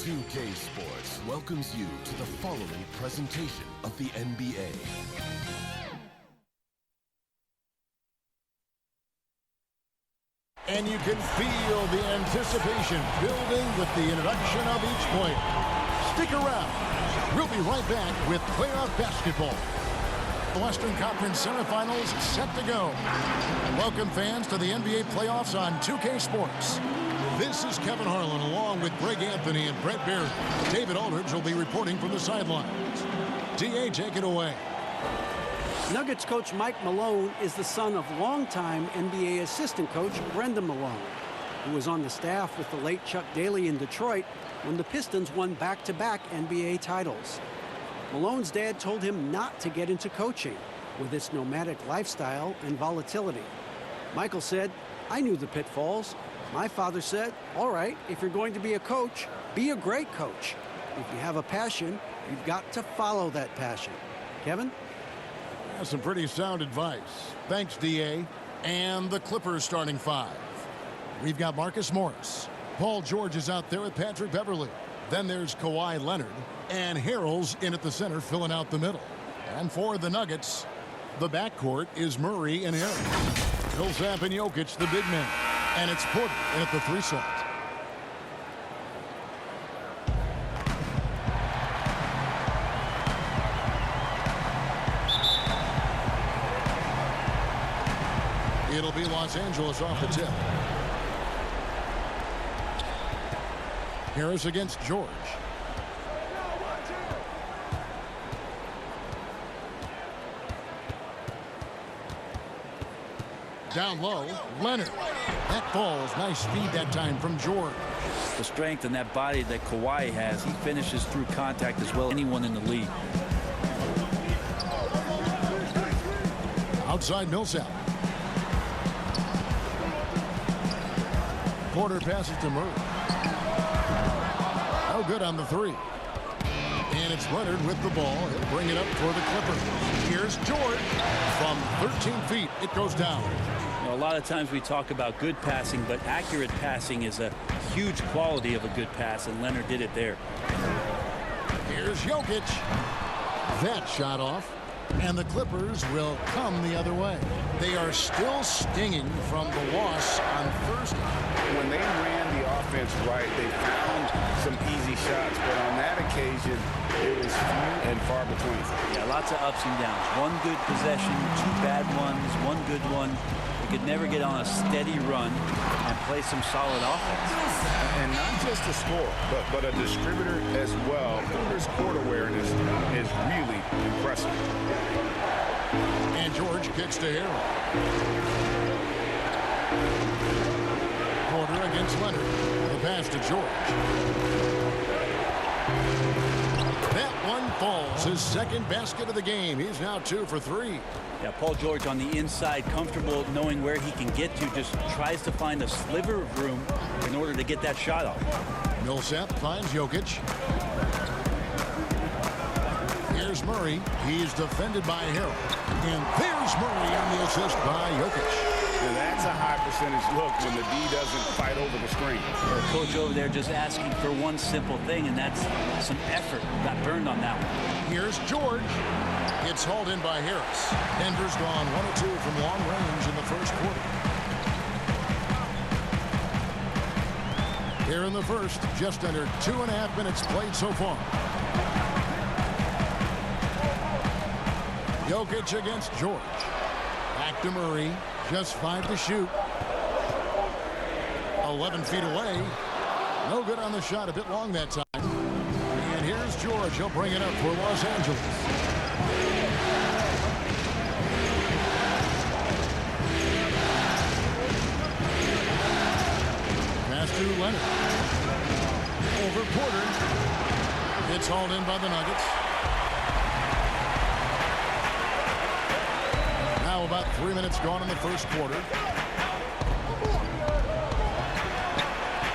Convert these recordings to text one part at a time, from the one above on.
2K Sports welcomes you to the following presentation of the NBA. And you can feel the anticipation building with the introduction of each player. Stick around. We'll be right back with playoff basketball. The Western Conference SemiFinals set to go. Welcome fans to the NBA playoffs on 2K Sports. This is Kevin Harlan along with Greg Anthony and Brett Barry. David Aldridge will be reporting from the sidelines. DA, take it away. Nuggets coach Mike Malone is the son of longtime NBA assistant coach Brendan Malone, who was on the staff with the late Chuck Daly in Detroit when the Pistons won back-to-back NBA titles. Malone's dad told him not to get into coaching with its nomadic lifestyle and volatility. Michael said, "I knew the pitfalls. My father said, all right, if you're going to be a coach, be a great coach. If you have a passion, you've got to follow that passion." Kevin? That's some pretty sound advice. Thanks, DA. And the Clippers starting five. We've got Marcus Morris. Paul George is out there with Patrick Beverley. Then there's Kawhi Leonard. And Harrell's in at the center, filling out the middle. And for the Nuggets, the backcourt is Murray and Harrell. Millsap and Jokic, the big men. And it's Porter in at the 3 slot. It'll be Los Angeles off the tip. Harris against George. Down low, Leonard. That falls. Nice speed that time from George. The strength and that body that Kawhi has, he finishes through contact as well as anyone in the league. Outside Millsap. Porter passes to Murray. No good on the 3. And it's Leonard with the ball. He'll bring it up for the Clippers. Here's George. From 13 feet, it goes down. You know, a lot of times we talk about good passing, but accurate passing is a huge quality of a good pass, and Leonard did it there. Here's Jokic. That shot off. And the Clippers will come the other way. They are still stinging from the loss on Thursday. When they ran the offense right, they found some easy shots, but on that occasion, it was few and far between. Yeah, lots of ups and downs. One good possession, 2 bad ones, one good one. They could never get on a steady run and play some solid offense. And not just a scorer, but a distributor as well. His court awareness is really impressive. And George kicks to Harrell. Porter against Leonard. The pass to George. That one falls. His second basket of the game. He's now 2 for 3. Yeah, Paul George on the inside, comfortable knowing where he can get to, just tries to find a sliver of room in order to get that shot off. Millsap finds Jokic. Here's Murray. He's defended by Harrell. And there's Murray on the assist by Jokic. Now that's a high percentage look when the D doesn't fight over the screen. The coach over there just asking for one simple thing, and that's some effort. Got burned on that one. Here's George. It's hauled in by Harris. Denver's gone 1 of 2 from long range in the first quarter. Here in the first, just under 2.5 minutes played so far. Jokic against George. Back to Murray. Just 5 to shoot. 11 feet away. No good on the shot. A bit long that time. And here's George. He'll bring it up for Los Angeles. Pass to Leonard. Over Porter. It's hauled in by the Nuggets. Now about 3 minutes gone in the first quarter.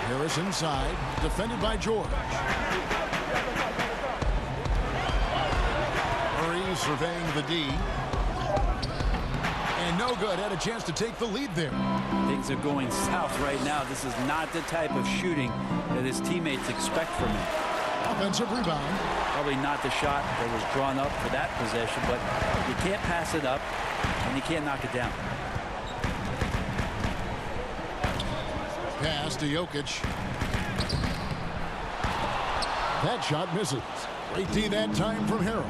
Harris inside, defended by George. Murray surveying the D. And no good. Had a chance to take the lead there. Things are going south right now. This is not the type of shooting that his teammates expect from him. Offensive rebound. Probably not the shot that was drawn up for that possession, but you can't pass it up and you can't knock it down. Pass to Jokic. That shot misses. Great D that time from Harrell.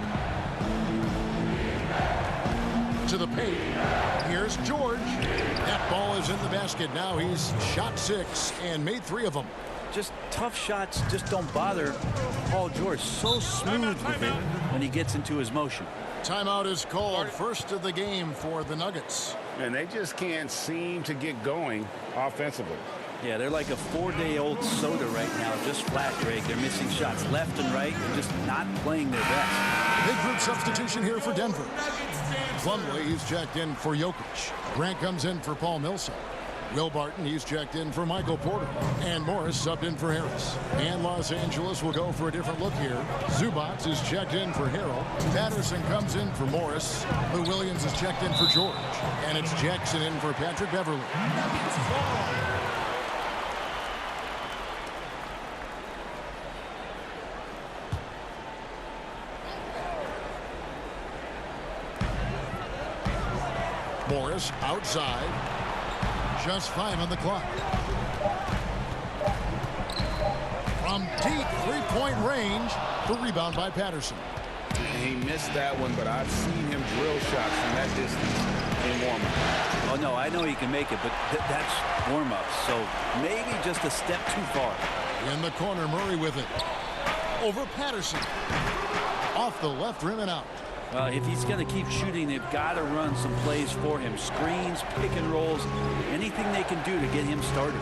To the paint. Here's George. That ball is in the basket. Now he's shot 6 and made 3 of them. Just tough shots just don't bother Paul George. So smooth with it when he gets into his motion. Timeout is called. First of the game for the Nuggets. And they just can't seem to get going offensively. Yeah, they're like a 4-day-old soda right now, just flat, Greg. They're missing shots left and right. They're just not playing their best. Big group substitution here for Denver. Plumlee, he's checked in for Jokic. Grant comes in for Paul Millsap. Will Barton, he's checked in for Michael Porter. And Morris subbed in for Harris. And Los Angeles will go for a different look here. Zubac is checked in for Harrell. Patterson comes in for Morris. Lou Williams is checked in for George. And it's Jackson in for Patrick Beverly. Morris outside. Just 5 on the clock. From deep three-point range, the rebound by Patterson. He missed that one, but I've seen him drill shots from that distance in warm-up. Oh, no, I know he can make it, but that's warm-up, so maybe just a step too far. In the corner, Murray with it. Over Patterson. Off the left rim and out. If he's going to keep shooting, they've got to run some plays for him. Screens, pick and rolls, anything they can do to get him started.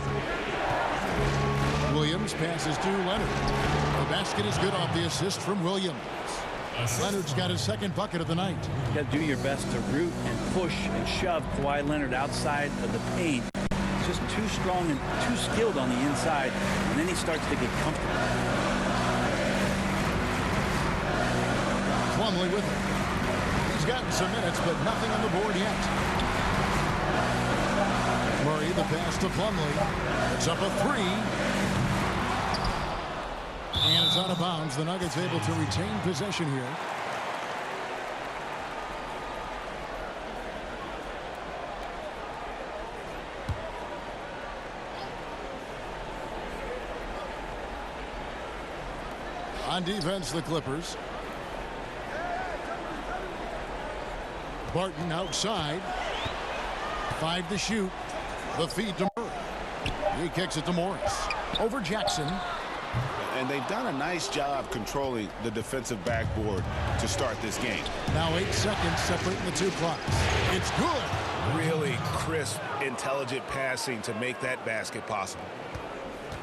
Williams passes to Leonard. The basket is good off the assist from Williams. Leonard's got his second bucket of the night. You got to do your best to root and push and shove Kawhi Leonard outside of the paint. He's just too strong and too skilled on the inside, and then he starts to get comfortable. Plumlee with it. He's gotten some minutes, but nothing on the board yet. Murray, the pass to Plumlee. It's up a 3. And it's out of bounds. The Nuggets able to retain possession here. On defense, the Clippers. Barton outside. 5 to shoot. The feed to Murray. He kicks it to Morris. Over Jackson. And they've done a nice job controlling the defensive backboard to start this game. Now 8 seconds separating the two clocks. It's good. Really crisp, intelligent passing to make that basket possible.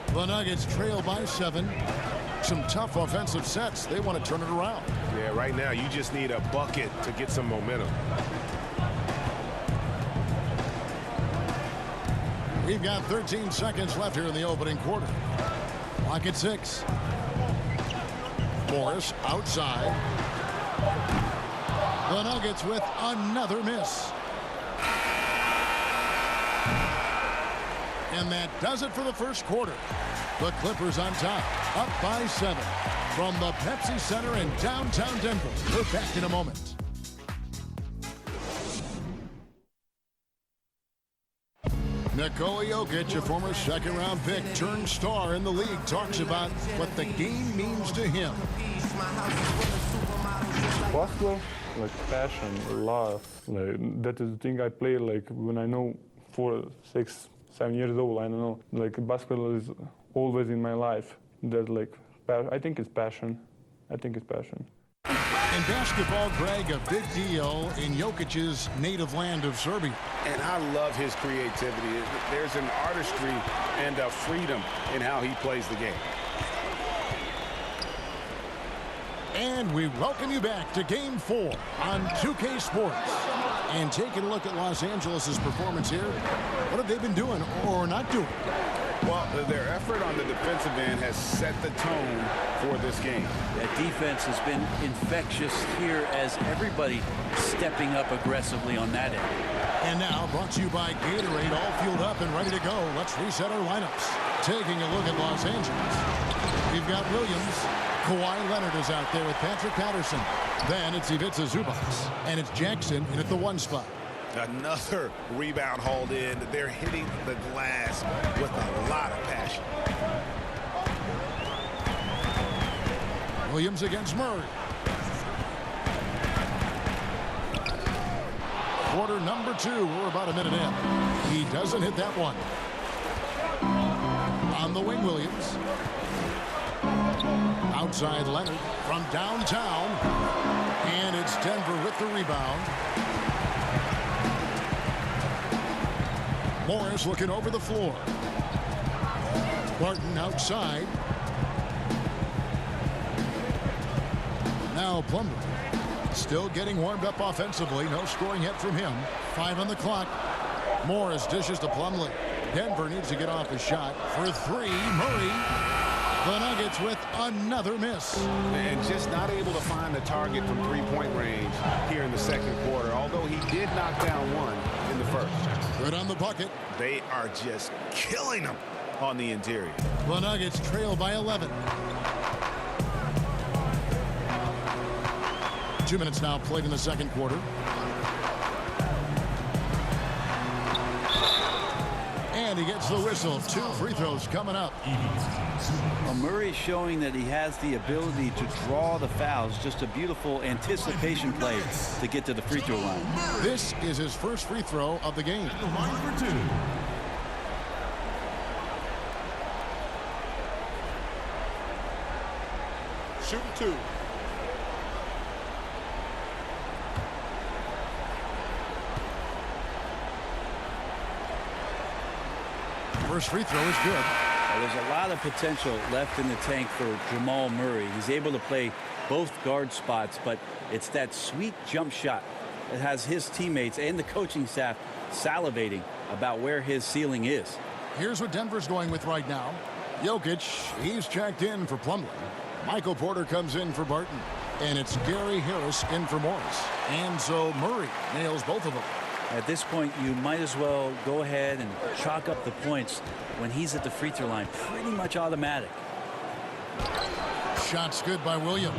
The Nuggets trail by 7. Some tough offensive sets. They want to turn it around. Yeah, right now you just need a bucket to get some momentum. We've got 13 seconds left here in the opening quarter. Clock at 6. Morris outside. The Nuggets with another miss. And that does it for the first quarter. The Clippers on top, up by 7. From the Pepsi Center in downtown Denver. We're back in a moment. Nikola Jokic, a former second-round pick, turned star in the league, talks about what the game means to him. Basketball, like passion, love. Like, that is the thing I play like when I know 4, 6, 7 years old. I don't know. Like basketball is always in my life. That like I think it's passion. I think it's passion. In basketball, Greg, a big deal in Jokic's native land of Serbia. And I love his creativity. There's an artistry and a freedom in how he plays the game. And we welcome you back to Game 4 on 2K Sports. And taking a look at Los Angeles' performance here, what have they been doing or not doing? Well, Well, their effort on the defensive end has set the tone for this game. That defense has been infectious here as everybody stepping up aggressively on that end. And now, brought to you by Gatorade, all fueled up and ready to go. Let's reset our lineups. Taking a look at Los Angeles. We've got Williams. Kawhi Leonard is out there with Patrick Patterson. Then it's Ivica Zubac. And it's Jackson in at the 1 spot. Another rebound hauled in. They're hitting the glass with a lot of passion. Williams against Murray. Quarter number 2. We're about a minute in. He doesn't hit that one. On the wing, Williams. Outside Leonard from downtown. And it's Denver with the rebound. Morris looking over the floor. Barton outside. Now Plumlee. Still getting warmed up offensively. No scoring yet from him. 5 on the clock. Morris dishes to Plumlee. Denver needs to get off the shot. For 3, Murray. The Nuggets with another miss. And just not able to find the target from three-point range here in the second quarter, although he did knock down one in the first. Good on the bucket. They are just killing them on the interior. The Nuggets trail by 11. 2 minutes now played in the second quarter. And he gets the whistle. 2 free throws coming up. Well, Murray showing that he has the ability to draw the fouls. Just a beautiful anticipation play to get to the free throw line. This is his first free throw of the game. The line for 2. Shooting 2. First free throw is good. Well, there's a lot of potential left in the tank for Jamal Murray. He's able to play both guard spots, but it's that sweet jump shot that has his teammates and the coaching staff salivating about where his ceiling is. Here's what Denver's going with right now. Jokic, he's checked in for Plumlee. Michael Porter comes in for Barton. And it's Gary Harris in for Morris. And so Murray nails both of them. At this point, you might as well go ahead and chalk up the points when he's at the free throw line. Pretty much automatic. Shots good by Williams.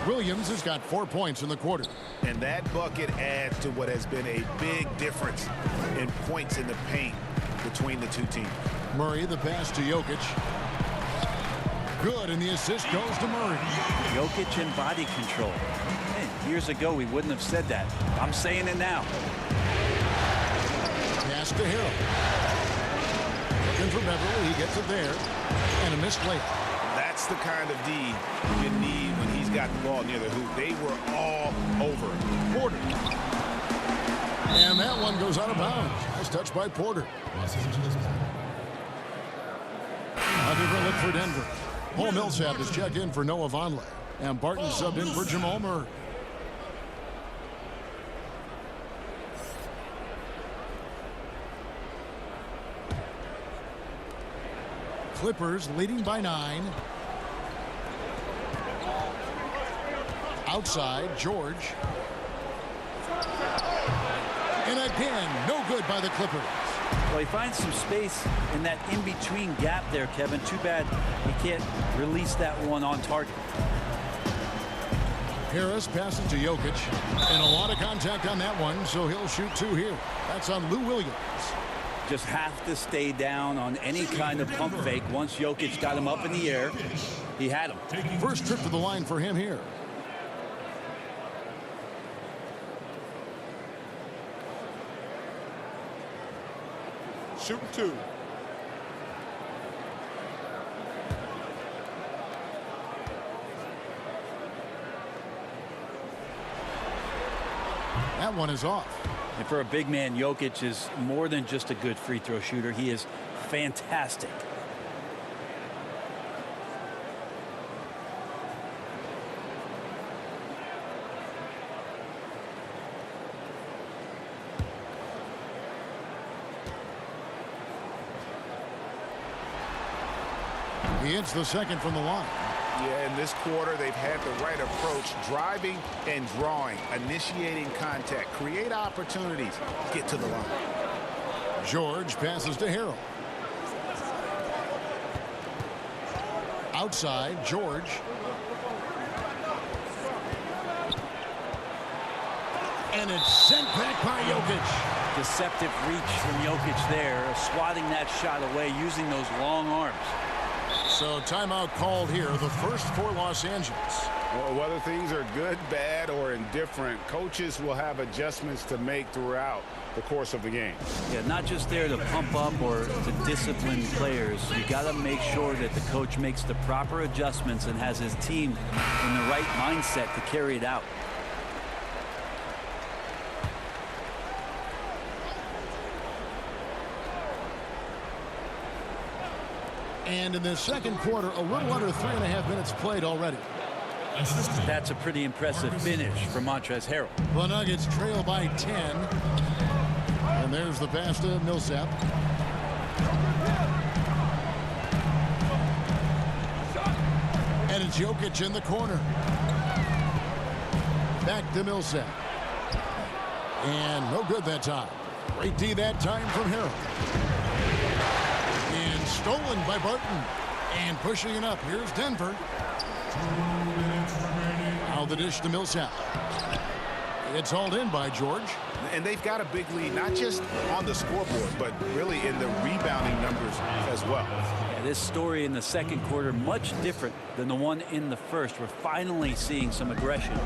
Williams has got 4 points in the quarter. And that bucket adds to what has been a big difference in points in the paint between the two teams. Murray, the pass to Jokic. Good, and the assist goes to Murray. Jokic in body control. Man, years ago, we wouldn't have said that. I'm saying it now. Pass to Hill. Looking for Beverly. He gets it there. And a missed layup. That's the kind of D you need when he's got the ball near the hoop. They were all over Porter. And that one goes out of bounds. Nice touch by Porter. A different look for Denver. Paul Millsap is checked in for Noah Vonleh. And Barton subbed in for Jamal Murray. Clippers leading by 9. Outside, George. And again, no good by the Clippers. Well, he finds some space in that in-between gap there, Kevin. Too bad he can't release that one on target. Harris passes to Jokic. And a lot of contact on that one, so he'll shoot 2 here. That's on Lou Williams. Just have to stay down on any kind of pump fake. Once Jokic got him up in the air, he had him. First trip to the line for him here. Shooting 2. That one is off. And for a big man, Jokic is more than just a good free throw shooter. He is fantastic. He hits the second from the line. Yeah, in this quarter, they've had the right approach, driving and drawing, initiating contact, create opportunities, get to the line. George passes to Harrell. Outside, George. And it's sent back by Jokic. Deceptive reach from Jokic there, swatting that shot away using those long arms. So timeout called here, the first for Los Angeles. Well, whether things are good, bad, or indifferent, coaches will have adjustments to make throughout the course of the game. Yeah, not just there to pump up or to discipline players. You got to make sure that the coach makes the proper adjustments and has his team in the right mindset to carry it out. And in the second quarter, a little under 3.5 minutes played already. That's a pretty impressive finish for Montrezl Harrell. The Nuggets trail by 10. And there's the pass to Millsap. And it's Jokic in the corner. Back to Millsap. And no good that time. Great D that time from Harrell. And stolen by Barton. And pushing it up. Here's Denver. Now the dish to Millsap. It's hauled in by George. And they've got a big lead, not just on the scoreboard, but really in the rebounding numbers as well. Yeah, this story in the second quarter, much different than the one in the first. We're finally seeing some aggression.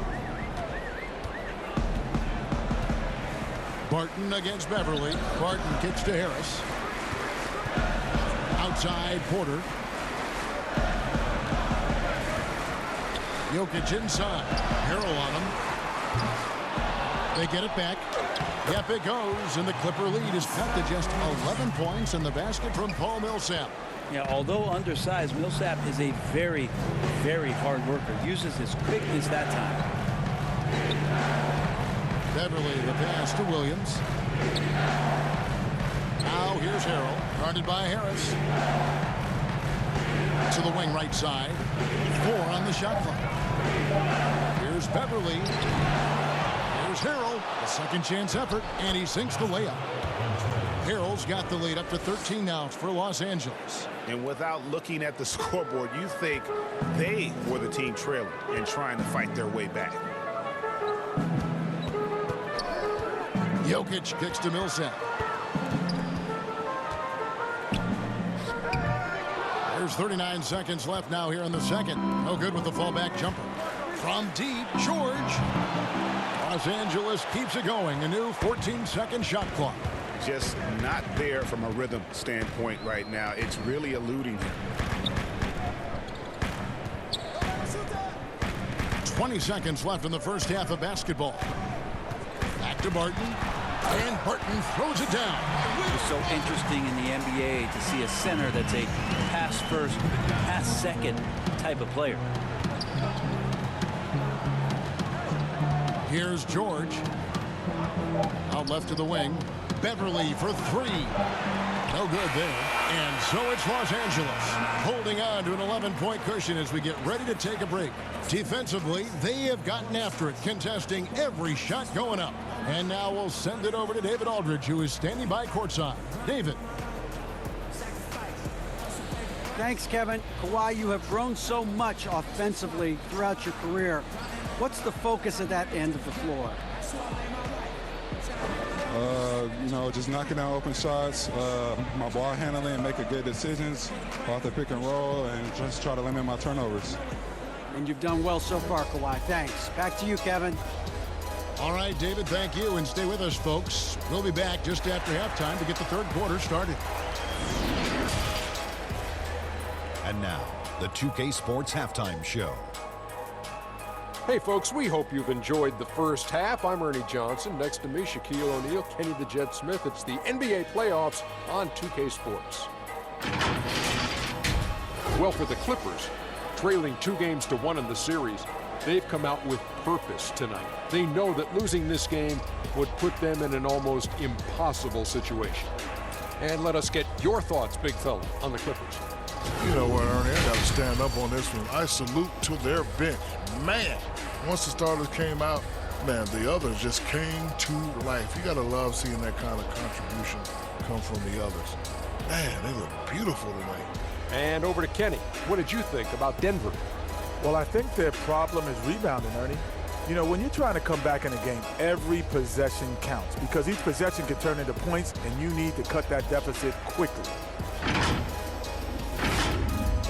Barton against Beverly. Barton kicks to Harris. Outside, Porter. Jokic inside. Harrell on him. They get it back. Yep, it goes, and the Clipper lead is cut to just 11 points in the basket from Paul Millsap. Yeah, although undersized, Millsap is a very, very hard worker. Uses his quickness that time. Beverly, the pass to Williams. Now here's Harrell, guarded by Harris. To the wing right side. 4 on the shot clock. Here's Beverly. Here's Harrell, a second chance effort, and he sinks the layup. Harrell's got the lead up to 13 now for Los Angeles. And without looking at the scoreboard, you think they were the team trailing and trying to fight their way back. Jokic kicks to Millsap. There's 39 seconds left now here in the second. No good with the fallback jumper. From deep, George. Los Angeles keeps it going. A new 14-second shot clock. Just not there from a rhythm standpoint right now. It's really eluding him. 20 seconds left in the first half of basketball. Back to Barton. And Barton throws it down. It's so interesting in the NBA to see a center that's a pass first, pass second type of player. Here's George. Out left to the wing. Beverly for 3. No good there. And so it's Los Angeles holding on to an 11-point cushion as we get ready to take a break. Defensively, they have gotten after it, contesting every shot going up. And now we'll send it over to David Aldridge, who is standing by courtside. David. Thanks, Kevin. Kawhi, you have grown so much offensively throughout your career. What's the focus of that end of the floor? You know, just knocking down open shots, my ball handling, making good decisions off the pick and roll, and just try to limit my turnovers. And you've done well so far, Kawhi. Thanks. Back to you, Kevin. All right, David, thank you, and stay with us, folks. We'll be back just after halftime to get the third quarter started. And now, the 2K Sports Halftime Show. Hey folks, we hope you've enjoyed the first half. I'm Ernie Johnson. Next to me, Shaquille O'Neal, Kenny the Jet Smith. It's the NBA playoffs on 2K Sports. Well, for the Clippers, trailing 2-1 in the series, they've come out with purpose tonight. They know that losing this game would put them in an almost impossible situation. And let us get your thoughts, big fella, on the Clippers. You know what, Ernie? I got to stand up on this one. I salute to their bench. Man, once the starters came out, man, the others just came to life. You got to love seeing that kind of contribution come from the others. Man, they look beautiful tonight. And over to Kenny. What did you think about Denver? Well, I think their problem is rebounding, Ernie. You know, when you're trying to come back in a game, every possession counts because each possession can turn into points, and you need to cut that deficit quickly.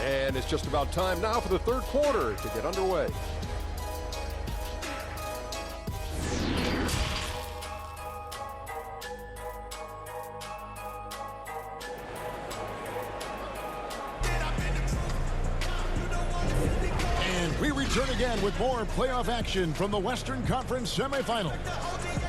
And it's just about time now for the third quarter to get underway. We return again with more playoff action from the Western Conference semifinals.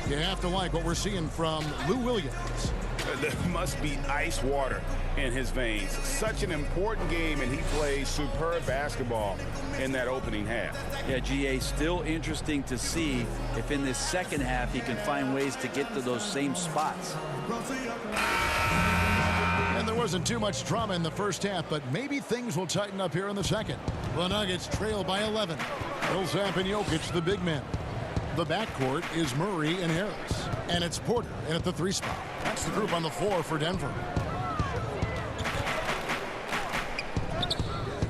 You have to like what we're seeing from Lou Williams. There must be ice water in his veins. Such an important game, and he plays superb basketball in that opening half. Yeah, GA, still interesting to see if in this second half he can find ways to get to those same spots. And there wasn't too much drama in the first half, but maybe things will tighten up here in the second. The Nuggets trail by 11. Millsap and Jokic, the big men. The backcourt is Murray and Harris. And it's Porter in at the 3 spot. That's the group on the floor for Denver.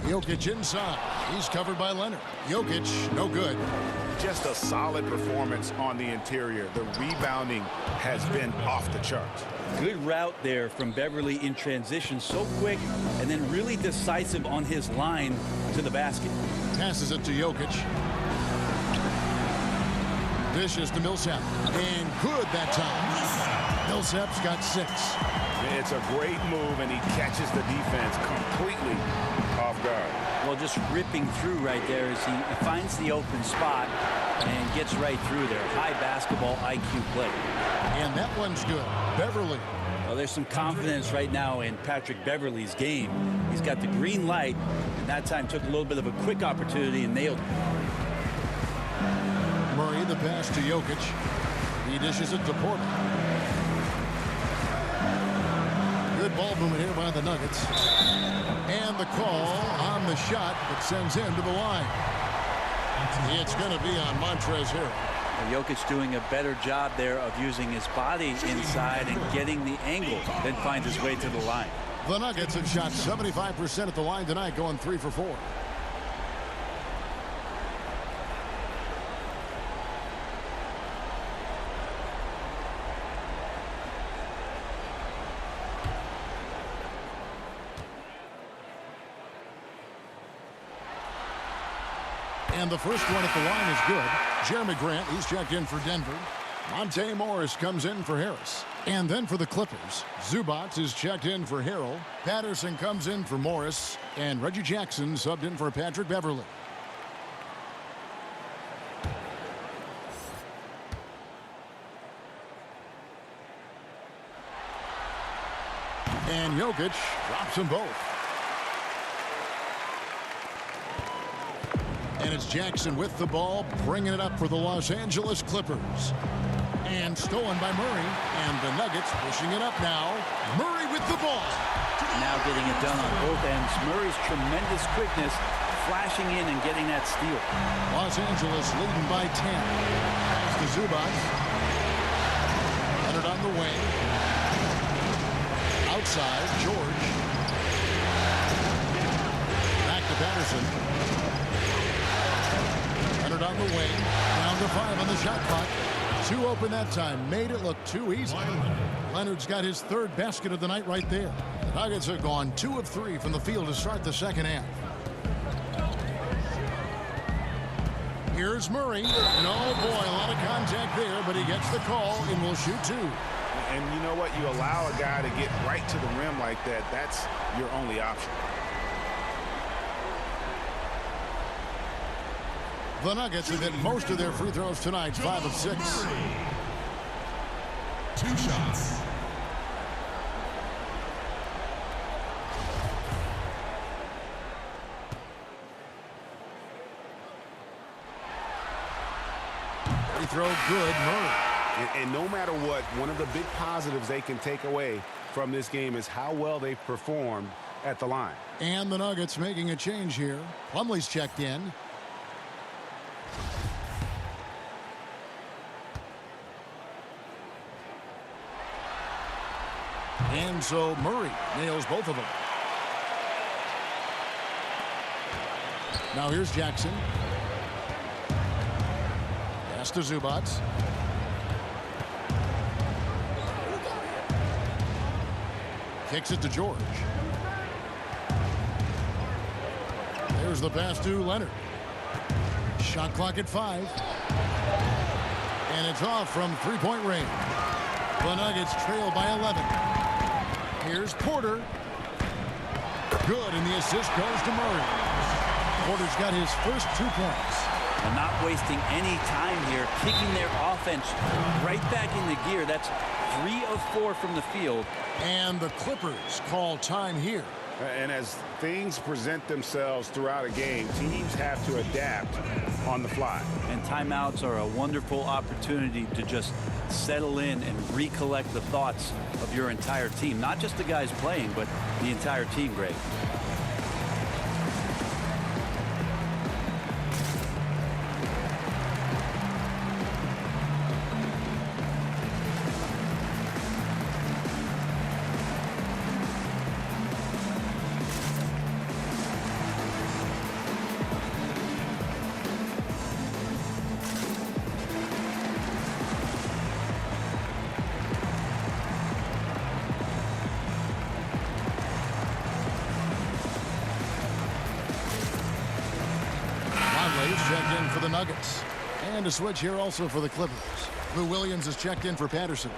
Jokic inside. He's covered by Leonard. Jokic, no good. Just a solid performance on the interior. The rebounding has been off the charts. Good route there from Beverly in transition, so quick and then really decisive on his line to the basket. Passes it to Jokic. Dishes to Millsap. And good that time. Millsap's got 6. It's a great move, and he catches the defense completely off guard. Well, just ripping through right there as he finds the open spot and gets right through there. High basketball IQ play. And that one's good. Beverly. Well, there's some confidence right now in Patrick Beverly's game. He's got the green light, and that time took a little bit of a quick opportunity and nailed it. Murray, the pass to Jokic. He dishes it to Porter. Good ball movement here by the Nuggets. And the call on the shot that sends him to the line. It's going to be on Montrezl Harrell. Jokic doing a better job there of using his body inside and getting the angle, then finds his way to the line. The Nuggets have shot 75% at the line tonight, going 3 for 4. And the first one at the line is good. Jeremy Grant, he's checked in for Denver. Monte Morris comes in for Harris. And then for the Clippers, Zubac is checked in for Harrell. Patterson comes in for Morris. And Reggie Jackson subbed in for Patrick Beverly. And Jokic drops them both. And it's Jackson with the ball, bringing it up for the Los Angeles Clippers. And stolen by Murray. And the Nuggets pushing it up now. Murray with the ball. Now getting it done on both ends. Murray's tremendous quickness, flashing in and getting that steal. Los Angeles leading by 10. Pass to Zubac. Leonard on the wing. Outside, George. Back to Patterson. Leonard on the wing. Down to 5 on the shot clock. 2 open that time. Made it look too easy. Leonard's got his 3rd basket of the night right there. The Nuggets have gone 2 of 3 from the field to start the second half. Here's Murray. And oh boy, a lot of contact there, but he gets the call and will shoot 2. And you know what? You allow a guy to get right to the rim like that. That's your only option. The Nuggets have hit most of their free throws tonight, 5 of 6. 2 shots. Free throw good, Murray. And no matter what, one of the big positives they can take away from this game is how well they've performed at the line. And the Nuggets making a change here. Plumlee's checked in. And so Murray nails both of them. Now here's Jackson. Pass to Zubac. Kicks it to George. There's the pass to Leonard. Shot clock at 5. And it's off from three-point range. The Nuggets trail by 11. Here's Porter. Good, and the assist goes to Murray. Porter's got his first 2 points. And not wasting any time here, kicking their offense right back into gear. That's 3 of 4 from the field. And the Clippers call time here. And as things present themselves throughout a game, teams have to adapt on the fly. And timeouts are a wonderful opportunity to just settle in and recollect the thoughts of your entire team. Not just the guys playing, but the entire team, Greg. Checked in for the Nuggets. And a switch here also for the Clippers. Lou Williams is checked in for Patterson.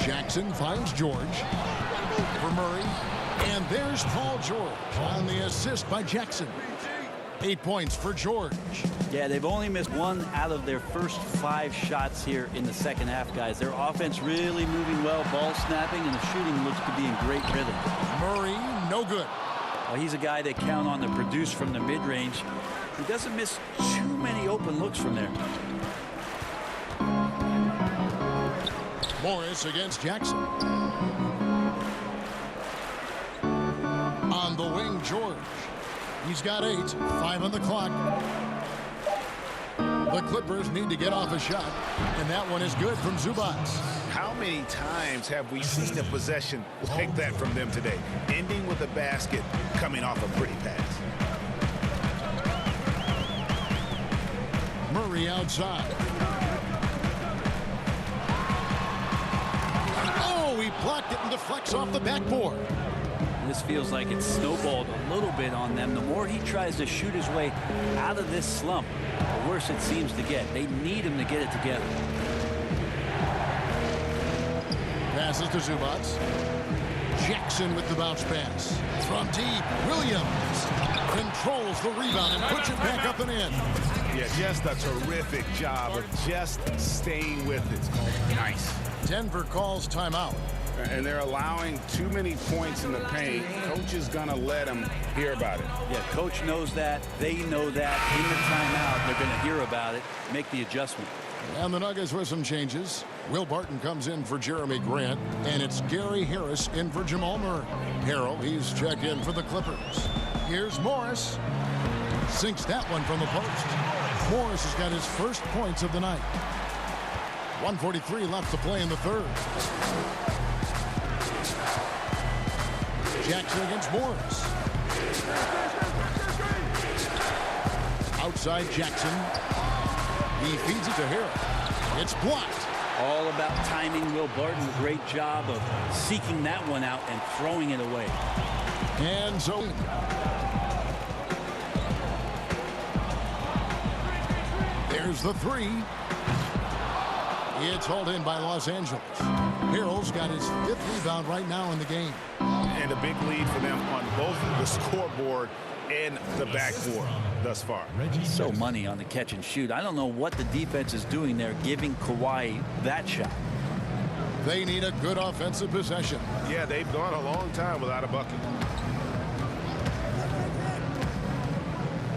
Jackson finds George for Murray. And there's Paul George on the assist by Jackson. 8 points for George. Yeah, they've only missed 1 out of their first 5 shots here in the second half, guys. Their offense really moving well, ball snapping, and the shooting looks to be in great rhythm. Murray, no good. Well, he's a guy they count on to produce from the mid-range. He doesn't miss too many open looks from there. Morris against Jackson. On the wing, George. He's got 8, 5 on the clock. The Clippers need to get off a shot, and that one is good from Zubac. How many times have we seen a possession like that from them today? Ending with a basket, coming off a pretty pass. Murray outside. Oh, he blocked it and deflects off the backboard. This feels like it's snowballed a little bit on them. The more he tries to shoot his way out of this slump, the worse it seems to get. They need him to get it together. Passes to Zubac. Jackson with the bounce pass. From deep, Williams controls the rebound and puts it back up and in. Yeah, just a terrific job of just staying with it. Nice. Denver calls timeout. And they're allowing too many points in the paint. Coach is going to let them hear about it. Yeah, coach knows that. They know that. In the timeout, they're going to hear about it, make the adjustment. And the Nuggets with some changes. Will Barton comes in for Jeremy Grant, and it's Gary Harris in for Jamal Murray. Harrell, he's checked in for the Clippers. Here's Morris. Sinks that one from the post. Morris has got his first points of the night. 1:43 left to play in the third. Jackson against Morris. Outside Jackson. He feeds it to Harrell. It's blocked. All about timing. Will Barton, a great job of seeking that one out and throwing it away. And so there's the 3. It's hauled in by Los Angeles. Harrell's got his 5th rebound right now in the game. And a big lead for them on both the scoreboard and the backboard thus far. So money on the catch and shoot. I don't know what the defense is doing there, giving Kawhi that shot. They need a good offensive possession. Yeah, they've gone a long time without a bucket.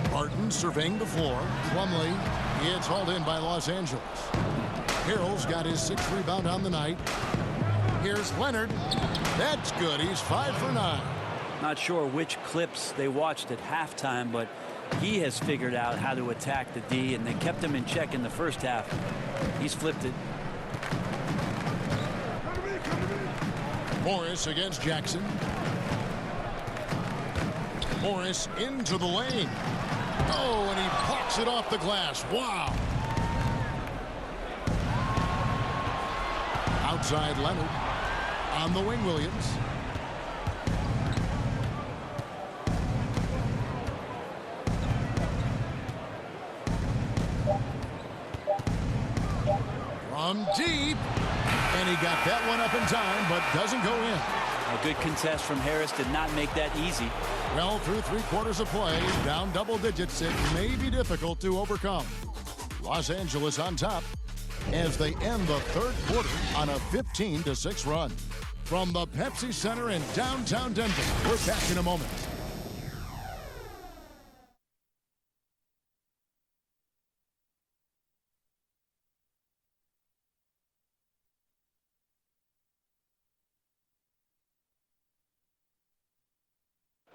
Barton surveying the floor. Plumlee. It's hauled in by Los Angeles. Harrell's got his 6th rebound on the night. Here's Leonard. That's good. He's 5 for 9. Not sure which clips they watched at halftime, but he has figured out how to attack the D, and they kept him in check in the first half. He's flipped it. Morris against Jackson. Morris into the lane. Oh, and he pops it off the glass. Wow. Outside Leonard. On the wing, Williams. From deep. And he got that one up in time, but doesn't go in. A good contest from Harris did not make that easy. Well, through 3/4 of play, down double digits, it may be difficult to overcome. Los Angeles on top as they end the third quarter on a 15-6 run. From the Pepsi Center in downtown Denver, we're back in a moment.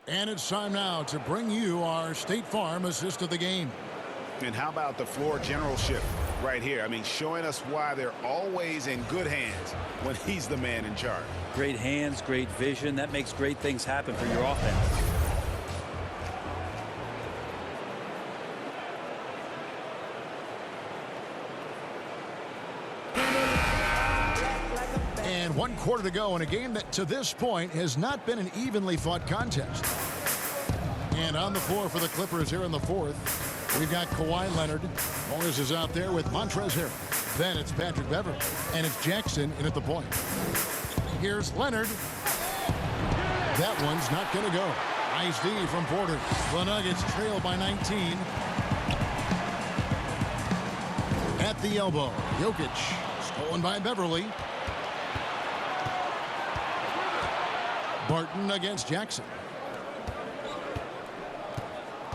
And it's time now to bring you our State Farm assist of the game. And how about the floor generalship right here? I mean, showing us why they're always in good hands when he's the man in charge. Great hands, great vision. That makes great things happen for your offense. And 1 quarter to go in a game that to this point has not been an evenly fought contest. And on the floor for the Clippers here in the fourth, we've got Kawhi Leonard. Morris is out there with Montrezl Harrell. Then it's Patrick Beverley. And it's Jackson in at the point. Here's Leonard. That one's not going to go. Nice D from Porter. The Nuggets trail by 19. At the elbow, Jokic. Stolen by Beverley. Barton against Jackson.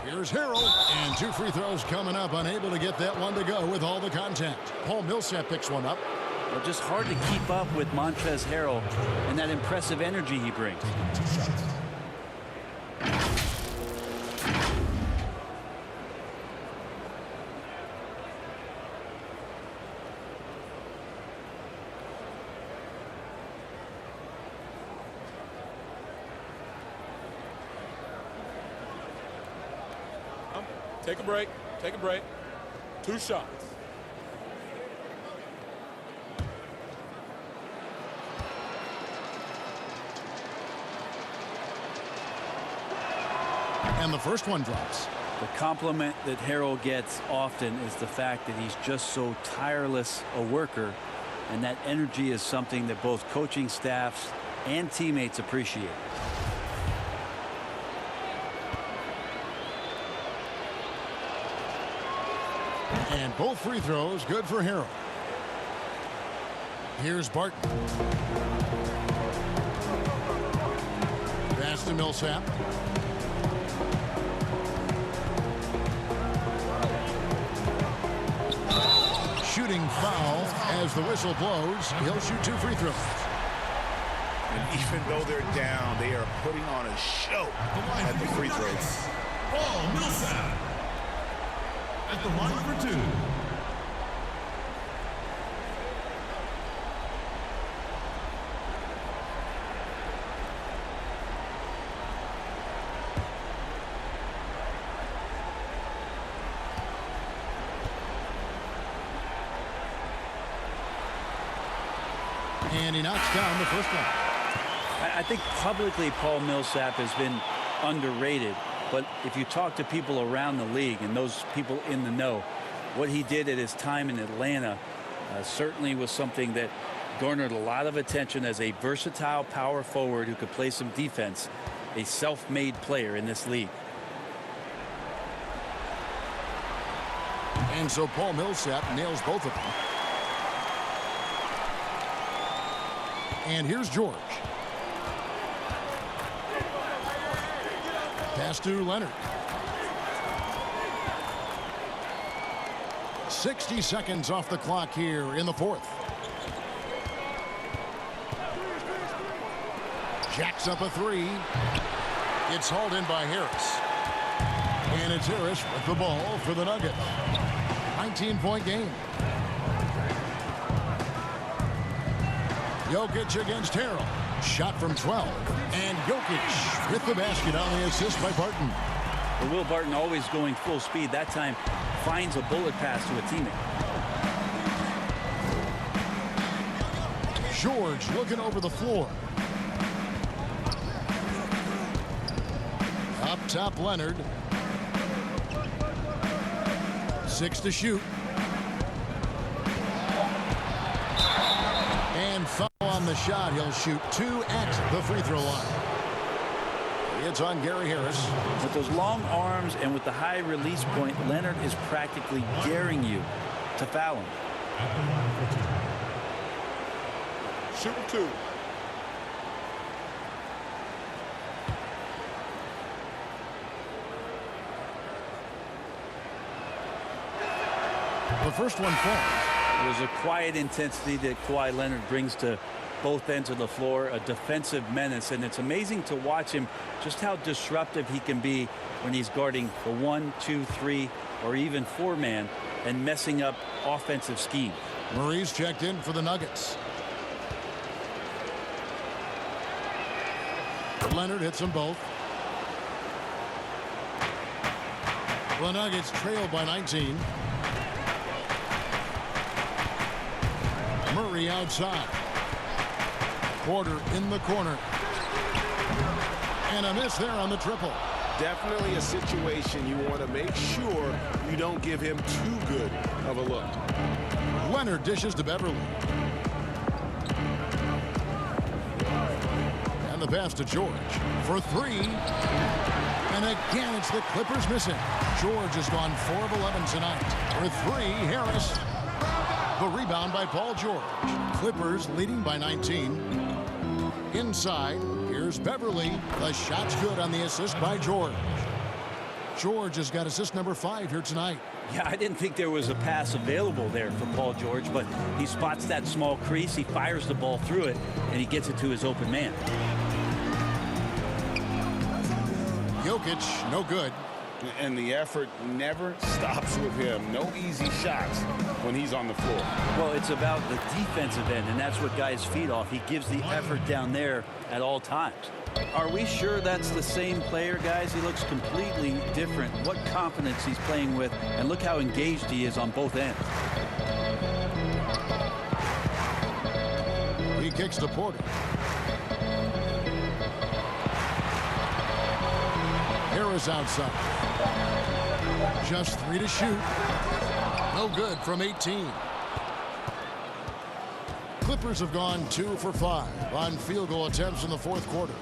Here's Harrell, and 2 free throws coming up, unable to get that one to go with all the contact. Paul Millsap picks one up. Well, just hard to keep up with Montrezl Harrell and that impressive energy he brings. Take a break. Take a break. 2 shots. And the first one drops. The compliment that Harrell gets often is the fact that he's just so tireless a worker, and that energy is something that both coaching staffs and teammates appreciate. And both free throws good for Harrell. Here's Barton. Pass to Millsap. Shooting foul as the whistle blows. He'll shoot 2 free throws. And even though they're down, they are putting on a show at the free throws. Paul Millsap at the line for 2. And he knocks down the first one. I think publicly Paul Millsap has been underrated. But if you talk to people around the league and those people in the know, what he did at his time in Atlanta certainly was something that garnered a lot of attention as a versatile power forward who could play some defense, a self-made player in this league. And so Paul Millsap nails both of them. And here's George. Pass to Leonard. 60 seconds off the clock here in the fourth. Jacks up a three. It's hauled in by Harris. And it's Harris with the ball for the Nuggets. 19-point game. Jokic against Harrell. Shot from 12. And Jokic with the basket on the assist by Barton. Well, Will Barton, always going full speed, that time finds a bullet pass to a teammate. George looking over the floor. Up top, Leonard. 6 to shoot. And foul on the shot. He'll shoot 2 at the free throw line. It's on Gary Harris. With those long arms and with the high release point, Leonard is practically daring you to foul him. Shooting 2. The first one falls. There's a quiet intensity that Kawhi Leonard brings to both ends of the floor, a defensive menace, and it's amazing to watch him just how disruptive he can be when he's guarding the 1, 2, 3, or even 4-man and messing up offensive schemes. Murray's checked in for the Nuggets. Leonard hits them both. The Nuggets trail by 19. Murray outside. Porter in the corner. And a miss there on the triple. Definitely a situation you want to make sure you don't give him too good of a look. Leonard dishes to Beverly. And the pass to George for 3. And again, it's the Clippers missing. George has gone 4 of 11 tonight. For 3, Harris. The rebound by Paul George. Clippers leading by 19. Inside, here's Beverly. The shot's good on the assist by George. George has got assist number 5 here tonight. Yeah, I didn't think there was a pass available there for Paul George, but he spots that small crease, he fires the ball through it, and he gets it to his open man. Jokic, no good. And the effort never stops with him. No easy shots when he's on the floor. Well, it's about the defensive end, and that's what guys feed off. He gives the effort down there at all times. Are we sure that's the same player, guys? He looks completely different. What confidence he's playing with, and look how engaged he is on both ends. He kicks to Porter. Harris outside. Just 3 to shoot. No good from 18. Clippers have gone 2 for 5 on field goal attempts in the fourth quarter.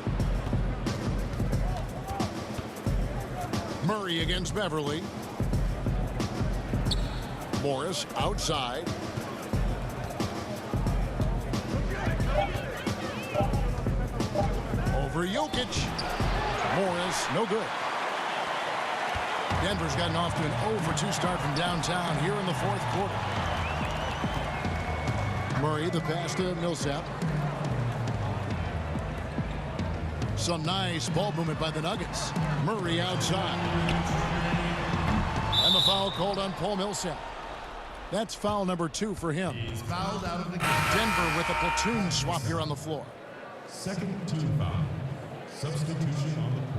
Murray against Beverly. Morris outside. Over Jokic. Morris, no good. Denver's gotten off to an 0 for 2 start from downtown here in the fourth quarter. Murray, the pass to Millsap. Some nice ball movement by the Nuggets. Murray outside. And the foul called on Paul Millsap. That's foul number 2 for him. He's fouled out of the game. Denver with a platoon swap here on the floor. Second team foul. Substitution on the court.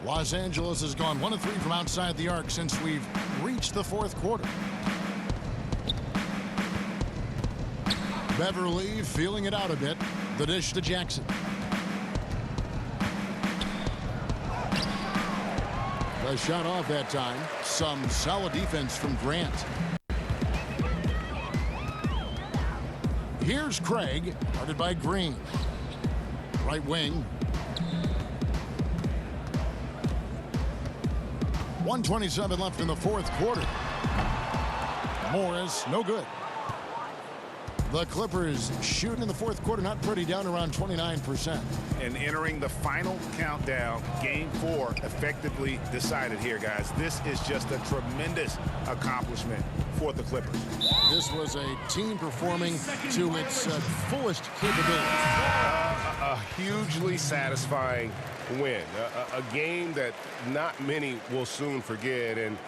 Los Angeles has gone 1 of 3 from outside the arc since we've reached the fourth quarter. Beverly feeling it out a bit. The dish to Jackson. A shot off that time. Some solid defense from Grant. Here's Craig, guarded by Green. Right wing. 1:27 left in the fourth quarter. Morris, no good. The Clippers shooting in the fourth quarter, not pretty, down around 29%. And entering the final countdown, game 4 effectively decided here, guys. This is just a tremendous accomplishment for the Clippers. This was a team performing to its fullest capability. A hugely satisfying win. A game that not many will soon forget. And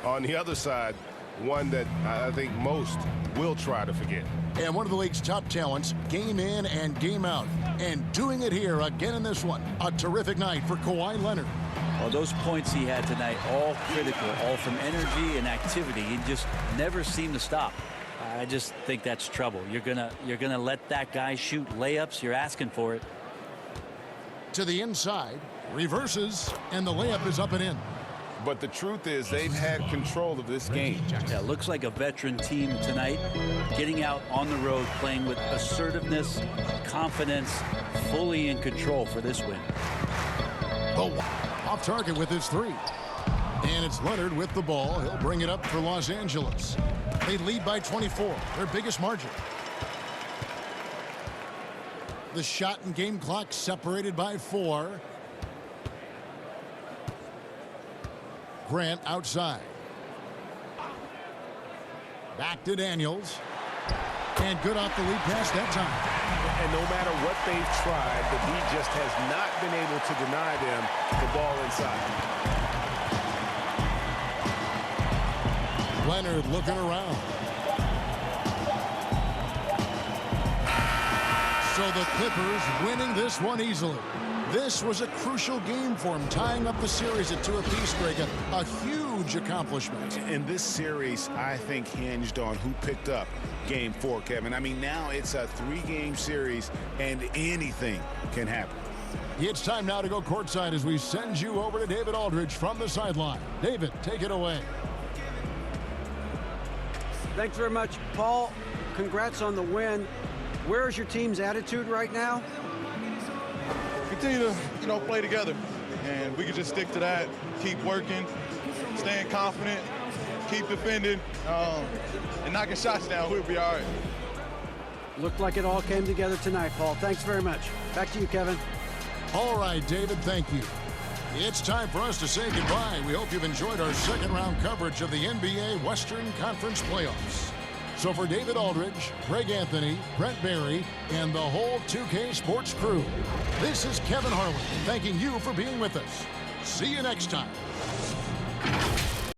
on the other side, one that I think most will try to forget. And one of the league's top talents, game in and game out. And doing it here again in this one. A terrific night for Kawhi Leonard. Well, those points he had tonight, all critical, all from energy and activity. He just never seemed to stop. I just think that's trouble. You're gonna let that guy shoot layups. You're asking for it. To the inside, reverses, and the layup is up and in. But the truth is they've had control of this game. Yeah, looks like a veteran team tonight, getting out on the road, playing with assertiveness, confidence, fully in control for this win. Oh, off target with his 3. And it's Leonard with the ball. He'll bring it up for Los Angeles. They lead by 24, their biggest margin. The shot and game clock separated by 4. Grant outside. Back to Daniels. And good off the lead pass that time. And no matter what they've tried, the D just has not been able to deny them the ball inside. Leonard looking around. So the Clippers winning this one easily. This was a crucial game for him, tying up the series at 2 apiece, Greg. A huge accomplishment. And this series, I think, hinged on who picked up game 4, Kevin. I mean, now it's a 3-game series, and anything can happen. It's time now to go courtside as we send you over to David Aldridge from the sideline. David, take it away. Thanks very much, Paul. Congrats on the win. Where is your team's attitude right now? Continue to, play together, and we can just stick to that, keep working, staying confident, keep defending, and knocking shots down. We'll be all right. Looked like it all came together tonight, Paul. Thanks very much. Back to you, Kevin. All right, David, thank you. It's time for us to say goodbye. We hope you've enjoyed our second round coverage of the NBA Western Conference Playoffs. So for David Aldridge, Greg Anthony, Brent Barry, and the whole 2K Sports crew, this is Kevin Harlan thanking you for being with us. See you next time.